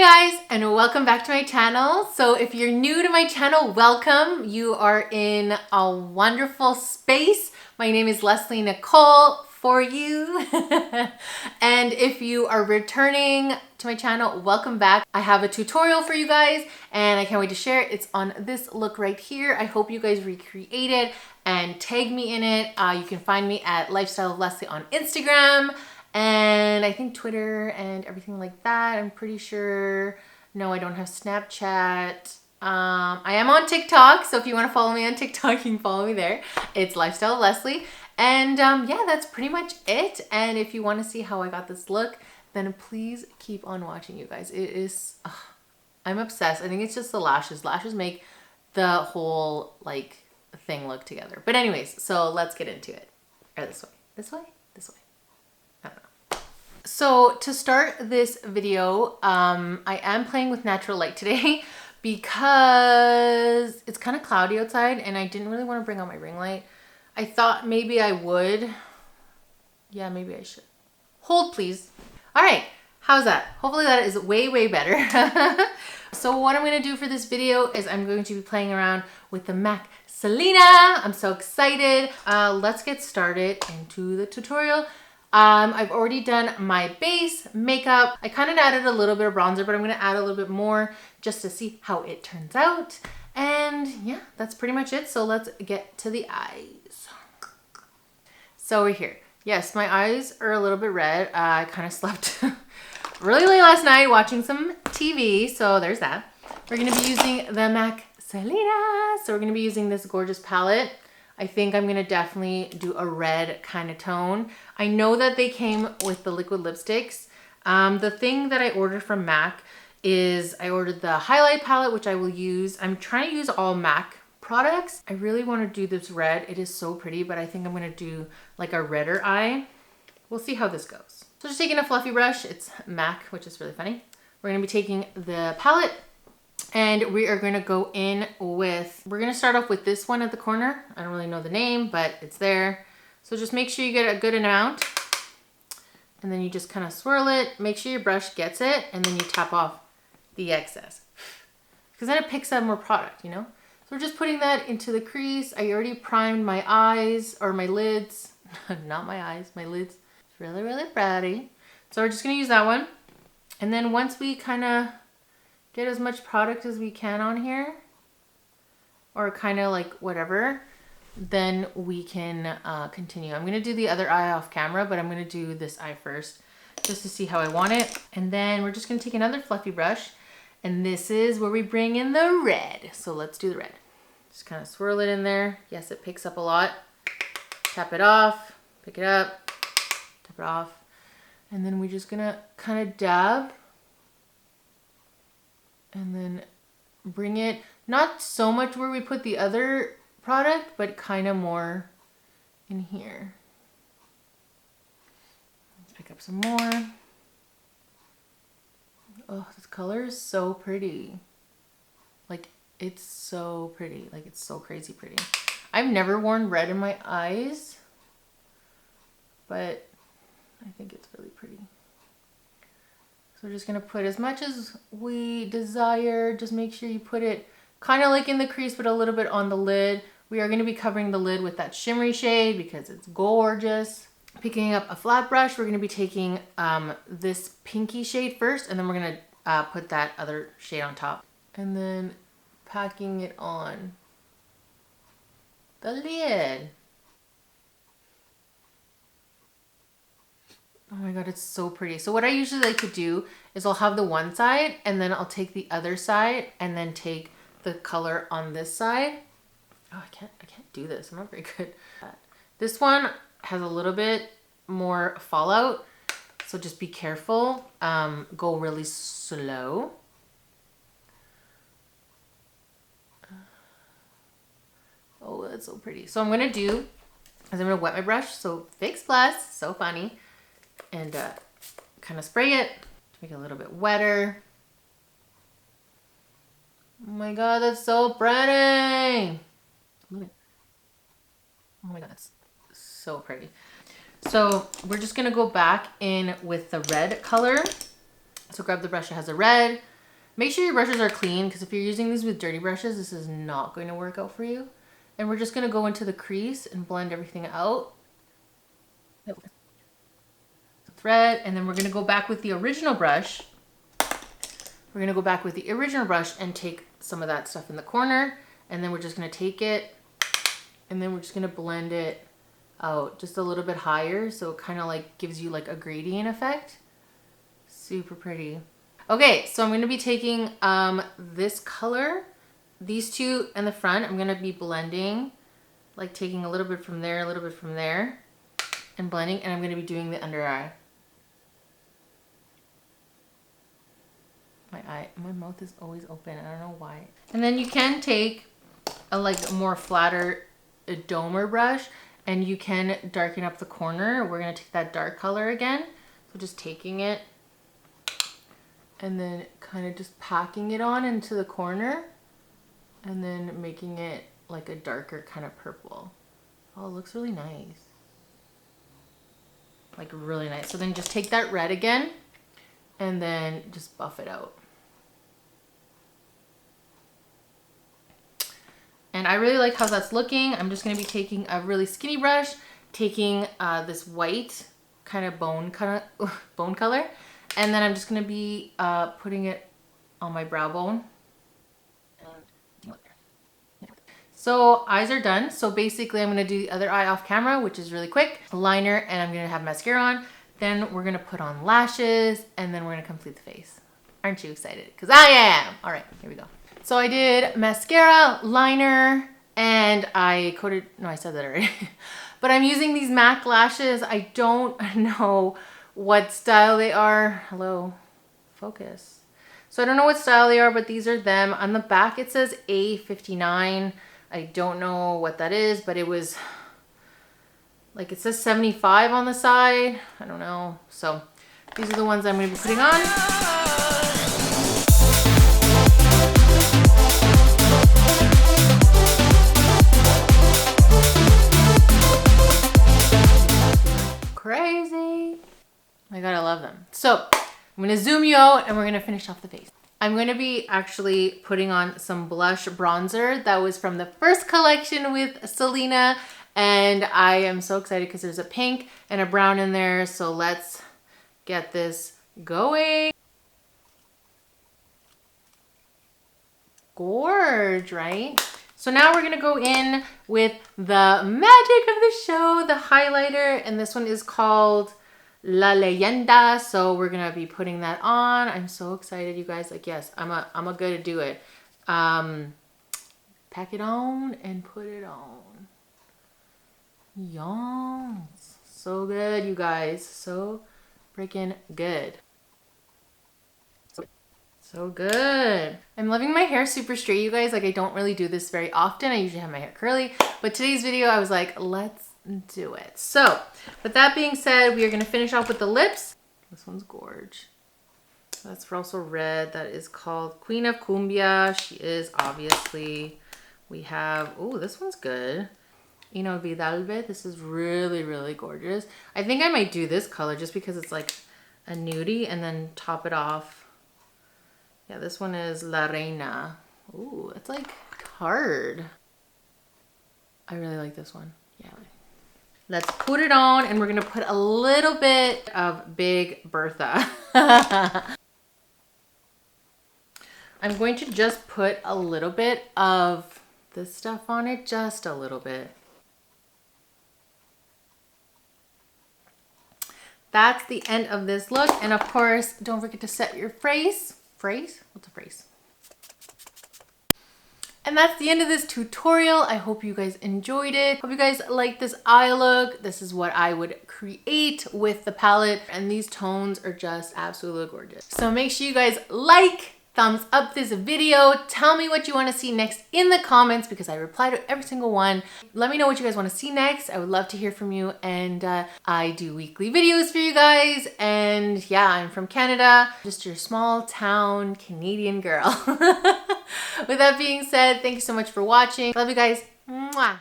Hey guys, and welcome back to my channel. So if you're new to my channel, welcome. You are in a wonderful space. My name is Leslie Nicole for you. And if you are returning to my channel, welcome back. I have a tutorial for you guys and I can't wait to share it. It's on this look right here. I hope you guys recreate it and tag me in it. You can find me at Lifestyle of Leslie on Instagram. And I think Twitter and everything like that. I'm pretty sure. No, I don't have Snapchat. I am on TikTok, so if you want to follow me on TikTok, you can follow me there. It's Lifestyle Leslie. And yeah, that's pretty much it. And if you want to see how I got this look, then please keep on watching, you guys. It is, I'm obsessed. I think it's just the lashes. Lashes make the whole like thing look together. But anyways, so let's get into it. Or this way, this way, this way. I don't know. So to start this video, I am playing with natural light today because it's kind of cloudy outside and I didn't really want to bring out my ring light. I thought maybe I would. Yeah, maybe I should. Hold please. All right, how's that? Hopefully that is way, way better. So what I'm going to do for this video is I'm going to be playing around with the MAC SELENA. I'm so excited. Let's get started into the tutorial. I've already done my base makeup. I kind of added a little bit of bronzer, but I'm going to add a little bit more just to see how it turns out. And yeah, that's pretty much it. So let's get to the eyes. So we're here. Yes, my eyes are a little bit red. I kind of slept really late last night watching some TV. So there's that. We're going to be using the MAC SELENA. So we're going to be using this gorgeous palette. I think I'm gonna definitely do a red kind of tone. I know that they came with the liquid lipsticks. The thing that I ordered from MAC is I ordered the highlight palette, which I will use. I'm trying to use all MAC products. I really want to do this red. It is so pretty, but I think I'm gonna do like a redder eye. We'll see how this goes. So just taking a fluffy brush, it's MAC, which is really funny. We're gonna be taking the palette and we are going to go in with, we're going to start off with this one at the corner. I don't really know the name, but it's there. So just make sure you get a good amount. And then you just kind of swirl it. Make sure your brush gets it. And then you tap off the excess. Because then it picks up more product, you know? So we're just putting that into the crease. I already primed my eyes, or my lids. Not my eyes, my lids. It's really, really pretty. So we're just going to use that one. And then once we kind of get as much product as we can on here, or kind of like whatever, then we can continue. I'm gonna do the other eye off camera, but I'm gonna do this eye first just to see how I want it. And then we're just gonna take another fluffy brush, and this is where we bring in the red. So let's do the red. Just kind of swirl it in there. Yes, it picks up a lot. Tap it off, pick it up, tap it off. And then we're just gonna kind of dab and then bring it, not so much where we put the other product, but kind of more in here. Let's pick up some more. Oh, this color is so pretty. Like, it's so pretty. Like, it's so crazy pretty. I've never worn red in my eyes, but I think it's really pretty. So we're just gonna put as much as we desire. Just make sure you put it kind of like in the crease, but a little bit on the lid. We are gonna be covering the lid with that shimmery shade because it's gorgeous. Picking up a flat brush, we're gonna be taking this pinky shade first, and then we're gonna put that other shade on top. And then packing it on the lid. Oh my God, it's so pretty. So what I usually like to do is I'll have the one side and then I'll take the other side and then take the color on this side. Oh, I can't do this. I'm not very good. This one has a little bit more fallout. So just be careful. Go really slow. Oh, that's so pretty. So I'm gonna do is I'm gonna wet my brush. So Fix Plus, so funny. And kind of spray it to make it a little bit wetter. Oh my God, that's so pretty. Look at it. Oh my God, that's so pretty. So we're just gonna go back in with the red color. So grab the brush that has a red, Make sure your brushes are clean because if you're using these with dirty brushes, this is not going to work out for you. And we're just going to go into the crease and blend everything out. Thread, and then we're going to go back with the original brush. We're going to go back with the original brush and take some of that stuff in the corner. And then we're just going to take it and then we're just going to blend it out just a little bit higher. So it kind of like gives you like a gradient effect. Super pretty. Okay, so I'm going to be taking this color, these two in the front. I'm going to be blending, like taking a little bit from there, a little bit from there, and blending. And I'm going to be doing the under eye. My mouth is always open. I don't know why. And then you can take a like more flatter domer brush and you can darken up the corner. We're going to take that dark color again. So just taking it and then kind of just packing it on into the corner and then making it like a darker kind of purple. Oh, it looks really nice. Like really nice. So then just take that red again and then just buff it out. And I really like how that's looking. I'm just going to be taking a really skinny brush, taking this white kind of bone color, and then I'm just going to be putting it on my brow bone. So eyes are done. So basically I'm going to do the other eye off camera, which is really quick. Liner, and I'm going to have mascara on. Then we're going to put on lashes, and then we're going to complete the face. Aren't you excited? Because I am. All right, here we go. So I did mascara, liner, and I coated, no, I said that already. But I'm using these MAC lashes. I don't know what style they are. Hello, focus. So I don't know what style they are, but these are them. On the back, it says A59. I don't know what that is, but it was like, it says 75 on the side. I don't know. So these are the ones I'm going to be putting on. Crazy. Oh my God, I love them. So I'm gonna zoom you out and we're gonna finish off the face. I'm gonna be actually putting on some blush bronzer that was from the first collection with Selena, and I am so excited because there's a pink and a brown in there. So let's get this going. Gorge, right? So now we're gonna go in with the magic of the show, the highlighter, and this one is called La Leyenda. So we're gonna be putting that on. I'm so excited, you guys. Like, yes, I'm a good to do it. Pack it on and put it on. Yes, so good, you guys. So freaking good. So good. I'm loving my hair super straight, you guys. Like, I don't really do this very often. I usually have my hair curly, but today's video I was like, let's do it. So with that being said, we are going to finish off with the lips. This one's gorge. That's also red. That is called Queen of Cumbia. She is obviously. We have, oh, this one's good. Inolvidable. This is really, really gorgeous. I think I might do this color just because it's like a nudie, and then top it off. Yeah, this one is La Reina. Ooh, it's like hard. I really like this one. Yeah. Let's put it on, and we're gonna put a little bit of Big Bertha. I'm going to just put a little bit of this stuff on it, just a little bit. That's the end of this look. And of course, don't forget to set your phrase. Phrase? What's a phrase? And that's the end of this tutorial. I hope you guys enjoyed it. Hope you guys like this eye look. This is what I would create with the palette. And these tones are just absolutely gorgeous. So make sure you guys like, thumbs up this video. Tell me what you want to see next in the comments because I reply to every single one. Let me know what you guys want to see next. I would love to hear from you. And I do weekly videos for you guys. And yeah, I'm from Canada. Just your small town Canadian girl. With that being said, thank you so much for watching. Love you guys. Mwah.